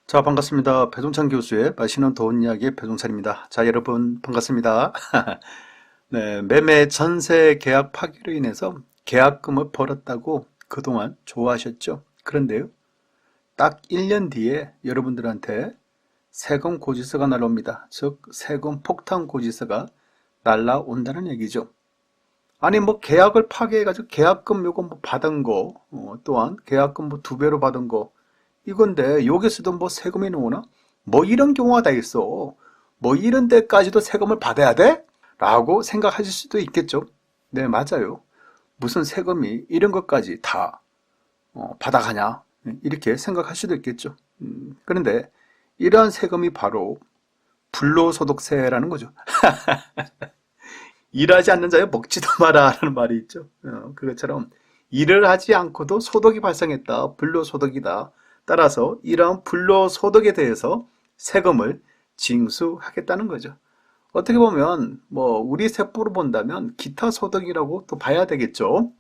자, 반갑습니다. 배종찬 교수의 맛있는 좋은 이야기 배종찬입니다. 자, 여러분 반갑습니다. 네, 매매 전세 계약 파기로 인해서 계약금을 벌었다고 그동안 좋아하셨죠? 그런데요, 딱 1년 뒤에 여러분들한테 세금 고지서가 날라옵니다. 즉, 세금 폭탄 고지서가 날라온다는 얘기죠. 아니, 뭐 계약을 파기해가지고 계약금 요거 뭐 받은 거, 또한 계약금 뭐 2배로 받은 거, 이건데 여기서도 뭐 세금이 나오나? 뭐 이런 경우가 다 있어. 뭐 이런 데까지도 세금을 받아야 돼? 라고 생각하실 수도 있겠죠. 네, 맞아요. 무슨 세금이 이런 것까지 다 받아가냐? 이렇게 생각할 수도 있겠죠. 그런데 이러한 세금이 바로 불로소득세라는 거죠. 일하지 않는 자여 먹지도 마라라는 말이 있죠. 그것처럼 일을 하지 않고도 소득이 발생했다. 불로소득이다. 따라서 이러한 불로소득에 대해서 세금을 징수하겠다는 거죠. 어떻게 보면 뭐 우리 세법으로 본다면 기타 소득이라고 또 봐야 되겠죠.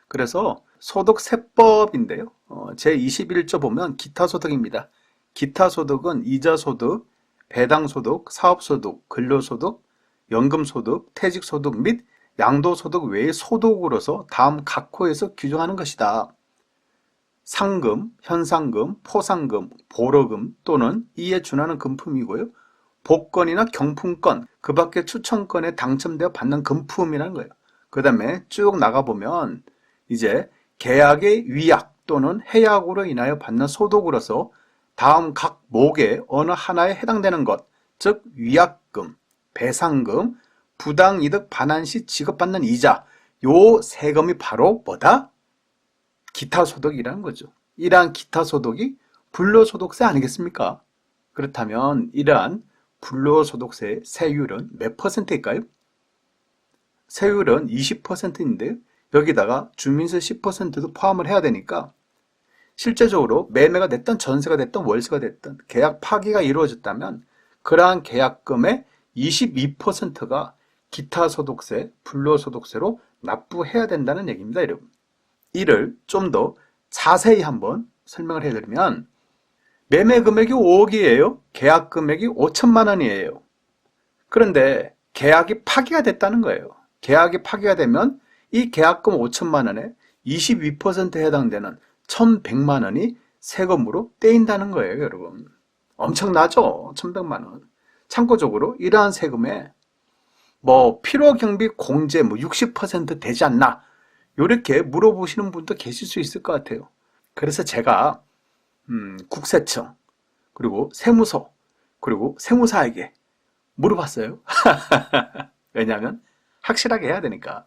그래서 소득세법인데요. 제21조 보면 기타 소득입니다. 기타 소득은 이자 소득, 배당 소득, 사업 소득, 근로소득, 연금소득, 퇴직소득 및 양도소득 외의 소득으로서 다음 각 호에서 규정하는 것이다. 상금, 현상금, 포상금, 보로금 또는 이에 준하는 금품이고요. 복권이나 경품권, 그 밖에 추천권에 당첨되어 받는 금품이라는 거예요. 그 다음에 쭉 나가보면 이제 계약의 위약 또는 해약으로 인하여 받는 소득으로서 다음 각 목의 어느 하나에 해당되는 것, 즉 위약금, 배상금, 부당이득 반환 시 지급받는 이자, 요 세금이 바로 뭐다? 기타 소득이라는 거죠. 이러한 기타 소득이 불로소득세 아니겠습니까? 그렇다면 이러한 불로소득세의 세율은 몇 퍼센트일까요? 세율은 20%인데 여기다가 주민세 10%도 포함을 해야 되니까 실제적으로 매매가 됐든 전세가 됐든 월세가 됐든 계약 파기가 이루어졌다면 그러한 계약금의 22%가 기타 소득세, 불로소득세로 납부해야 된다는 얘기입니다, 여러분. 이를 좀 더 자세히 한번 설명을 해드리면 매매 금액이 5억이에요. 계약 금액이 5천만 원이에요. 그런데 계약이 파기가 됐다는 거예요. 계약이 파기가 되면 이 계약금 5천만 원에 22%에 해당되는 1,100만 원이 세금으로 떼인다는 거예요, 여러분. 엄청나죠? 1,100만 원. 참고적으로 이러한 세금에 뭐 필요경비 공제 뭐 60% 되지 않나? 이렇게 물어보시는 분도 계실 수 있을 것 같아요. 그래서 제가 국세청 그리고 세무서 그리고 세무사에게 물어봤어요. 왜냐하면 확실하게 해야 되니까.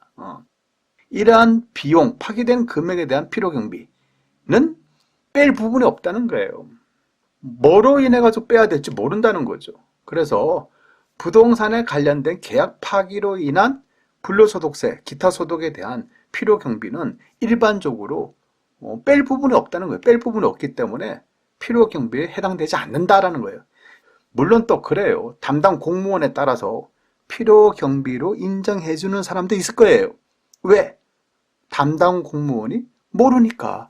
이러한 비용, 파기된 금액에 대한 필요경비는 뺄 부분이 없다는 거예요. 뭐로 인해 가지고 빼야 될지 모른다는 거죠. 그래서 부동산에 관련된 계약 파기로 인한 불로소득세, 기타 소득에 대한 필요 경비는 일반적으로 뺄 부분이 없다는 거예요. 뺄 부분이 없기 때문에 필요 경비에 해당되지 않는다라는 거예요. 물론 또 그래요. 담당 공무원에 따라서 필요 경비로 인정해 주는 사람도 있을 거예요. 왜? 담당 공무원이 모르니까.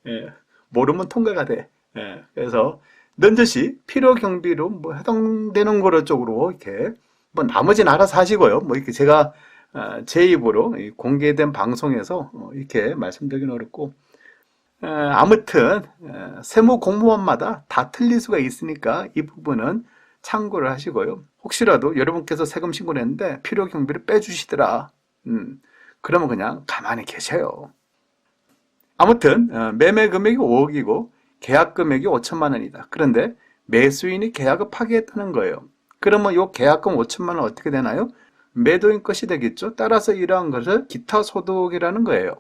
예, 모르면 통과가 돼. 예, 그래서 넌저시 필요 경비로 뭐 해당되는 거로 쪽으로 이렇게 뭐 나머지는 알아서 하시고요. 뭐 이렇게 제가 제 입으로 공개된 방송에서 이렇게 말씀드리긴 어렵고 아무튼 세무 공무원마다 다 틀릴 수가 있으니까 이 부분은 참고를 하시고요. 혹시라도 여러분께서 세금 신고를 했는데 필요 경비를 빼주시더라. 그러면 그냥 가만히 계세요. 아무튼 매매 금액이 5억이고 계약 금액이 5천만 원이다. 그런데 매수인이 계약을 파기했다는 거예요. 그러면 이 계약금 5천만 원 어떻게 되나요? 매도인 것이 되겠죠. 따라서 이러한 것을 기타 소득이라는 거예요.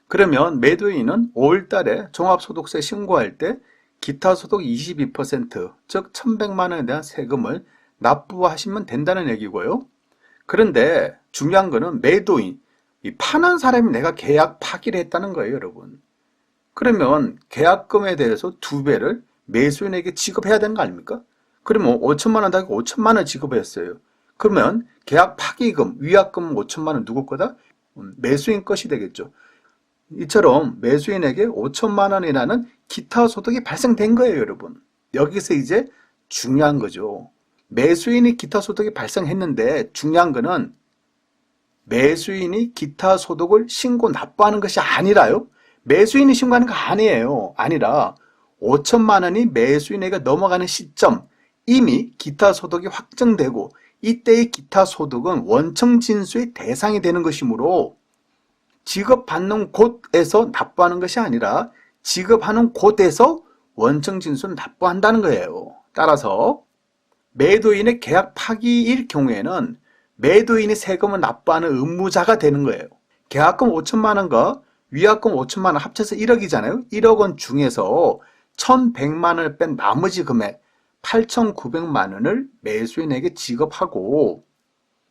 그러면 매도인은 5월 달에 종합소득세 신고할 때 기타 소득 22%, 즉 1,100만 원에 대한 세금을 납부하시면 된다는 얘기고요. 그런데 중요한 거는 매도인, 이 파는 사람이 내가 계약 파기를 했다는 거예요, 여러분. 그러면 계약금에 대해서 2배를 매수인에게 지급해야 되는 거 아닙니까? 그러면 5천만 원 다고 5천만 원 지급했어요. 그러면 계약 파기금, 위약금 5천만 원 누구 거다? 매수인 것이 되겠죠. 이처럼 매수인에게 5천만 원이라는 기타 소득이 발생된 거예요, 여러분. 여기서 이제 중요한 거죠. 매수인이 기타 소득이 발생했는데 중요한 거는 매수인이 기타 소득을 신고 납부하는 것이 아니라요. 매수인이 신고하는 거 아니에요. 아니라 5천만 원이 매수인에게 넘어가는 시점 이미 기타 소득이 확정되고 이때의 기타 소득은 원청 징수의 대상이 되는 것이므로 지급받는 곳에서 납부하는 것이 아니라 지급하는 곳에서 원청 징수를 납부한다는 거예요. 따라서 매도인의 계약 파기일 경우에는 매도인이 세금을 납부하는 의무자가 되는 거예요. 계약금 5천만 원과 위약금 5천만 원 합쳐서 1억이잖아요. 1억 원 중에서 1,100만 원을 뺀 나머지 금액 8,900만 원을 매수인에게 지급하고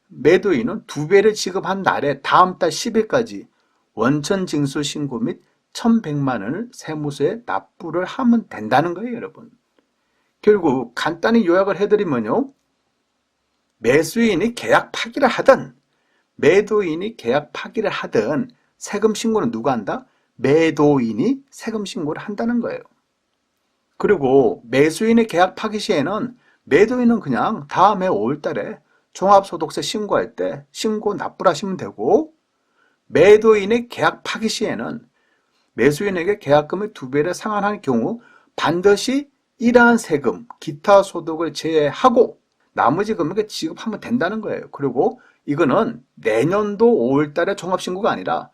매도인은 2배를 지급한 날에 다음 달 10일까지 원천 징수 신고 및 1,100만 원을 세무서에 납부를 하면 된다는 거예요, 여러분. 결국 간단히 요약을 해드리면요. 매수인이 계약 파기를 하든 매도인이 계약 파기를 하든 세금 신고는 누가 한다? 매도인이 세금 신고를 한다는 거예요. 그리고 매수인의 계약 파기 시에는 매도인은 그냥 다음해 5월달에 종합소득세 신고할 때 신고 납부를 하시면 되고 매도인의 계약 파기 시에는 매수인에게 계약금의 2배를 상환할 경우 반드시 이러한 세금, 기타 소득을 제외하고 나머지 금액을 지급하면 된다는 거예요. 그리고 이거는 내년도 5월달에 종합신고가 아니라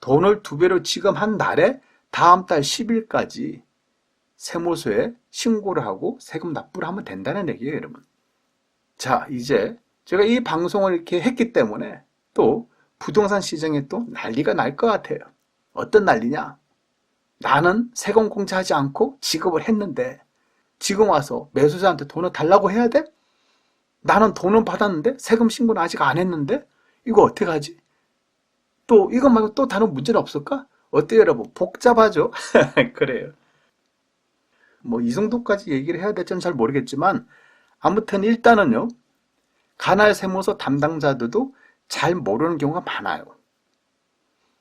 돈을 2배로 지급한 날에 다음 달 10일까지 세무서에 신고를 하고 세금 납부를 하면 된다는 얘기예요, 여러분. 자, 이제 제가 이 방송을 이렇게 했기 때문에 또 부동산 시장에 또 난리가 날 것 같아요. 어떤 난리냐? 나는 세금 공제하지 않고 지급을 했는데 지금 와서 매수자한테 돈을 달라고 해야 돼? 나는 돈은 받았는데 세금 신고는 아직 안 했는데 이거 어떻게 하지? 또 이것 말고 또 다른 문제는 없을까? 어때요, 여러분? 복잡하죠? 그래요. 뭐 이 정도까지 얘기를 해야 될지는 잘 모르겠지만 아무튼 일단은요. 관할 세무서 담당자들도 잘 모르는 경우가 많아요.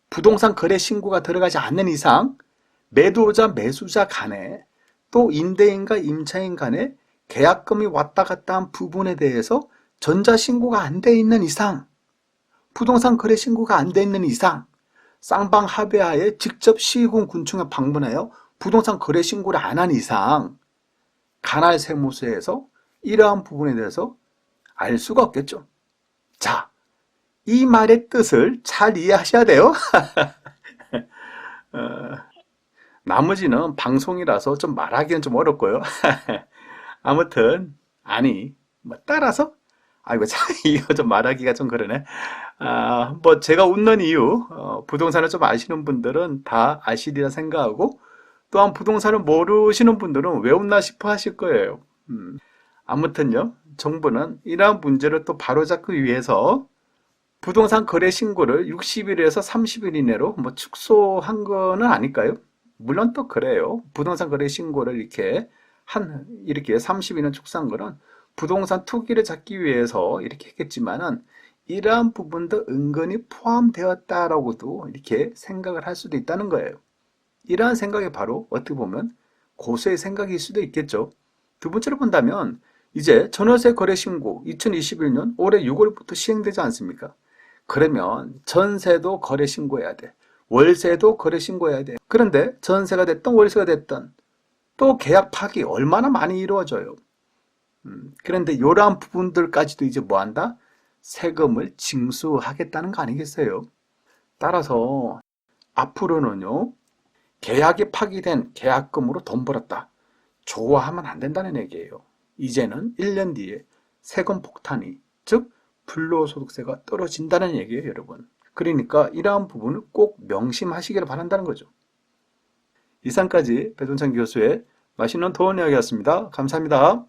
부동산 거래 신고가 들어가지 않는 이상 매도자 매수자 간에 또 임대인과 임차인 간에 계약금이 왔다 갔다 한 부분에 대해서 전자신고가 안 돼 있는 이상 부동산 거래 신고가 안 돼 있는 이상 쌍방합의하에 직접 시군 군청에 방문하여 부동산 거래 신고를 안 한 이상 관할 세무서에서 이러한 부분에 대해서 알 수가 없겠죠. 자, 이 말의 뜻을 잘 이해하셔야 돼요. 나머지는 방송이라서 좀 말하기는 좀 어렵고요. 아무튼 따라서 이거 참 이거 좀 말하기가 좀 그러네. 뭐 제가 웃는 이유 부동산을 좀 아시는 분들은 다 아시리라 생각하고 또한 부동산을 모르시는 분들은 왜 웃나 싶어 하실 거예요. 아무튼요, 정부는 이러한 문제를 또 바로잡기 위해서 부동산 거래 신고를 60일에서 30일 이내로 뭐 축소한 거는 아닐까요? 물론 또 그래요. 부동산 거래 신고를 이렇게 30일은 축소한 거는 부동산 투기를 잡기 위해서 이렇게 했겠지만은 이러한 부분도 은근히 포함되었다라고도 이렇게 생각을 할 수도 있다는 거예요. 이러한 생각이 바로 어떻게 보면 고수의 생각일 수도 있겠죠. 두 번째로 본다면 이제 전월세 거래 신고 2021년 올해 6월부터 시행되지 않습니까? 그러면 전세도 거래 신고해야 돼. 월세도 거래 신고해야 돼. 그런데 전세가 됐든 월세가 됐든 또 계약 파기 얼마나 많이 이루어져요. 그런데 이러한 부분들까지도 이제 뭐 한다? 세금을 징수하겠다는 거 아니겠어요? 따라서 앞으로는요. 계약이 파기된 계약금으로 돈 벌었다. 좋아하면 안 된다는 얘기예요. 이제는 1년 뒤에 세금 폭탄이 즉 불로소득세가 떨어진다는 얘기예요, 여러분. 그러니까 이러한 부분을 꼭 명심하시기를 바란다는 거죠. 이상까지 배동찬 교수의 맛있는 도원 이야기였습니다. 감사합니다.